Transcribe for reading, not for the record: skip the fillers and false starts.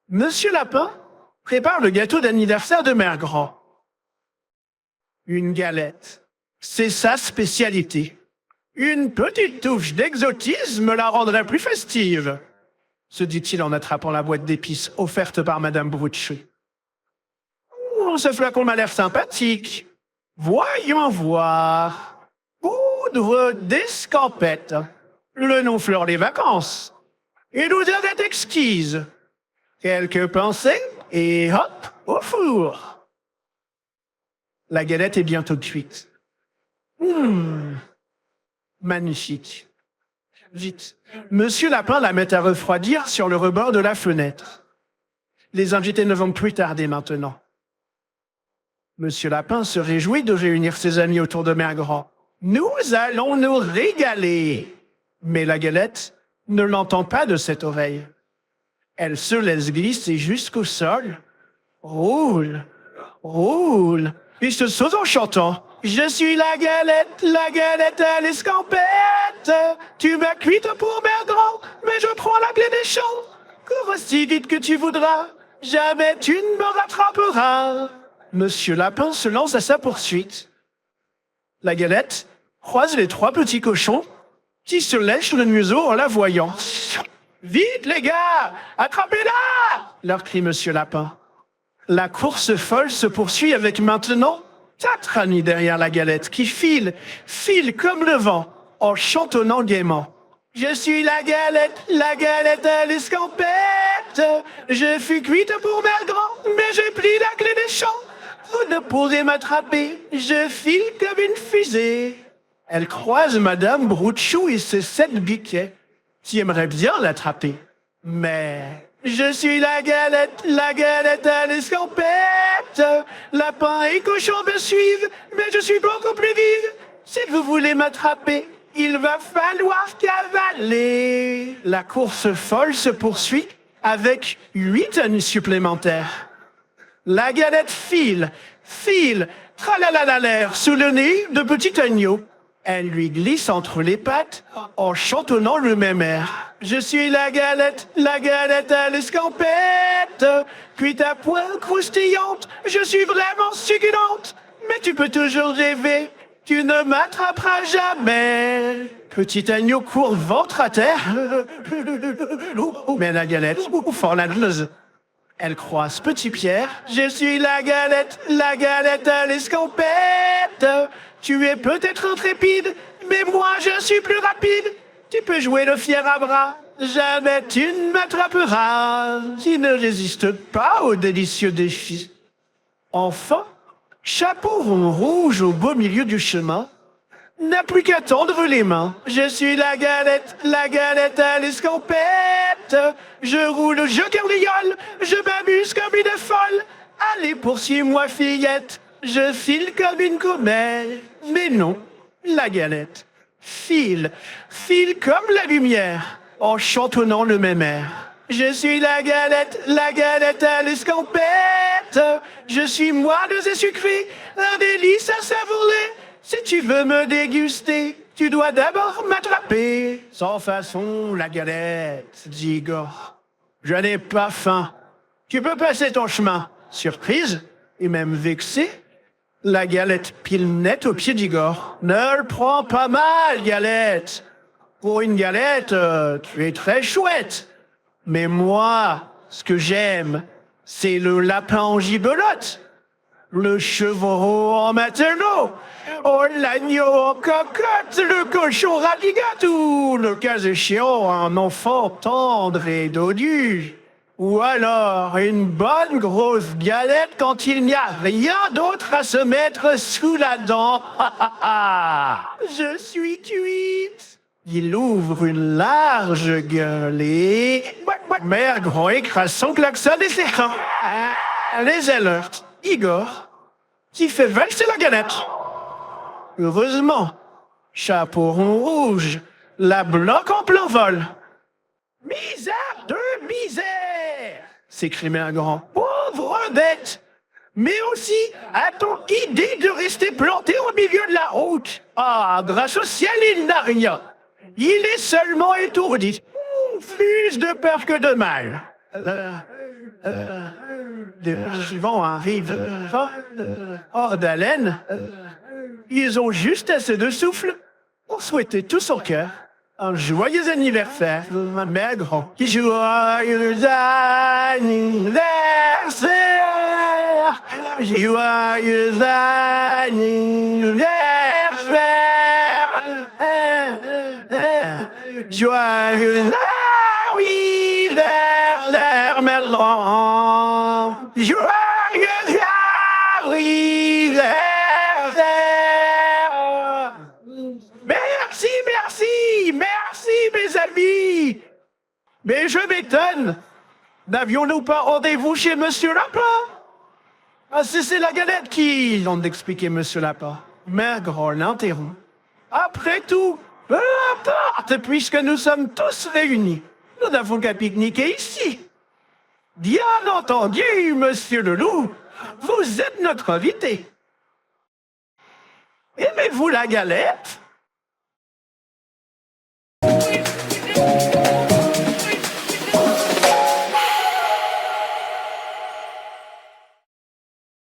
Monsieur Lapin prépare le gâteau d'anniversaire de Mère Grand. Une galette, c'est sa spécialité. Une petite touche d'exotisme la rendrait plus festive, se dit-il en attrapant la boîte d'épices offerte par Madame Brucci. Oh, ce flacon m'a l'air sympathique. Voyons voir. Poudre d'escampette. Le nom fleure les vacances. Une odeur est exquise. Quelques pensées et hop, au four. La galette est bientôt cuite. Magnifique. Vite, Monsieur Lapin la met à refroidir sur le rebord de la fenêtre. Les invités ne vont plus tarder maintenant. Monsieur Lapin se réjouit de réunir ses amis autour de Mère Grand. Nous allons nous régaler. Mais la galette ne l'entend pas de cette oreille. Elle se laisse glisser jusqu'au sol, roule, roule, et se saute en chantant. Je suis la galette à l'escampette. Tu m'as cuite pour Mère Grand, mais je prends la clé des champs. Cours aussi vite que tu voudras, jamais tu ne me rattraperas. Monsieur Lapin se lance à sa poursuite. La galette croise les trois petits cochons qui se lèchent le museau en la voyant. Vite, les gars, attrapez-la! Leur crie Monsieur Lapin. La course folle se poursuit avec maintenant 4 amis derrière la galette qui file comme le vent, en chantonnant gaiement. Je suis la galette à l'escampette. Je fus cuite pour Mère Grand, mais j'ai pris la clé des champs. Vous ne pourrez m'attraper, je file comme une fusée. Elle croise Madame Brouchou et ses 7 biquets, qui aimeraient bien l'attraper. Mais je suis la galette à l'escampette. Lapin et cochon me suivent, mais je suis beaucoup plus vive. Si vous voulez m'attraper, il va falloir cavaler. La course folle se poursuit avec 8 amis supplémentaires. La galette file, tralalalalaire, sous le nez de petit agneau. Elle lui glisse entre les pattes en chantonnant le même air. Je suis la galette à l'escampette. Cuite à point croustillante, je suis vraiment succulente. Mais tu peux toujours rêver, tu ne m'attraperas jamais. Petit agneau court ventre à terre. Mais la galette fend la nose. Elle croise Petit Pierre. Je suis la galette à l'escampette. Tu es peut-être intrépide, mais moi je suis plus rapide. Tu peux jouer le fier à bras, jamais tu ne m'attraperas. Tu ne résistes pas au délicieux défi. Enfin, Chapeau rond rouge au beau milieu du chemin n'a plus qu'à tendre les mains. Je suis la galette à l'escampette. Je roule, je carliole, je m'amuse comme une folle. Allez, poursuis-moi, fillette, je file comme une comète. Mais non, la galette file comme la lumière, en chantonnant le même air. Je suis la galette à l'escampette. Je suis moelleuse et sucrée, un délice à savourer. Si tu veux me déguster, tu dois d'abord m'attraper. Sans façon, la galette, dit Igor. Je n'ai pas faim. Tu peux passer ton chemin. Surprise, et même vexée, la galette pile net au pied d'Igor. Ne le prends pas mal, galette. Pour une galette, tu es très chouette. Mais moi, ce que j'aime, c'est le lapin en gibelotte, le chevreau en matelot, oh, l'agneau en cocotte, le cochon radigatou, le cas échéant, un enfant tendre et dodu. Ou alors une bonne grosse galette quand il n'y a rien d'autre à se mettre sous la dent. Je suis cuite. Il ouvre une large gueule et... Mère Grand écrase son klaxon et ses reins. Les alerte Igor, qui fait valser la galette. Heureusement, Chapeau rond rouge la bloque en plein vol. Misère de misère, s'écrie Mère Grand. Pauvre bête. Mais aussi, a-t-on idée de rester planté au milieu de la route? Ah, grâce au ciel, il n'a rien. Il est seulement étourdi. Plus de peur que de mal. Les suivants arrivent. D'haleine. Ils ont juste assez de souffle pour souhaiter tout son cœur un joyeux anniversaire, ma mère grand. Joyeux anniversaire, joyeux anniversaire, joyeux anniversaire, Melon, joyeux anniversaire. Merci, merci, merci, mes amis. Mais je m'étonne. N'avions-nous pas rendez-vous chez Monsieur Lapin? Ah, c'est la galette qui l'ont expliqué, Monsieur Lapin. Mère Grand l'interrompt. Après tout, peu importe, puisque nous sommes tous réunis. Nous n'avons qu'à pique-niquer ici. Bien entendu, Monsieur le Loup, vous êtes notre invité. Aimez-vous la galette?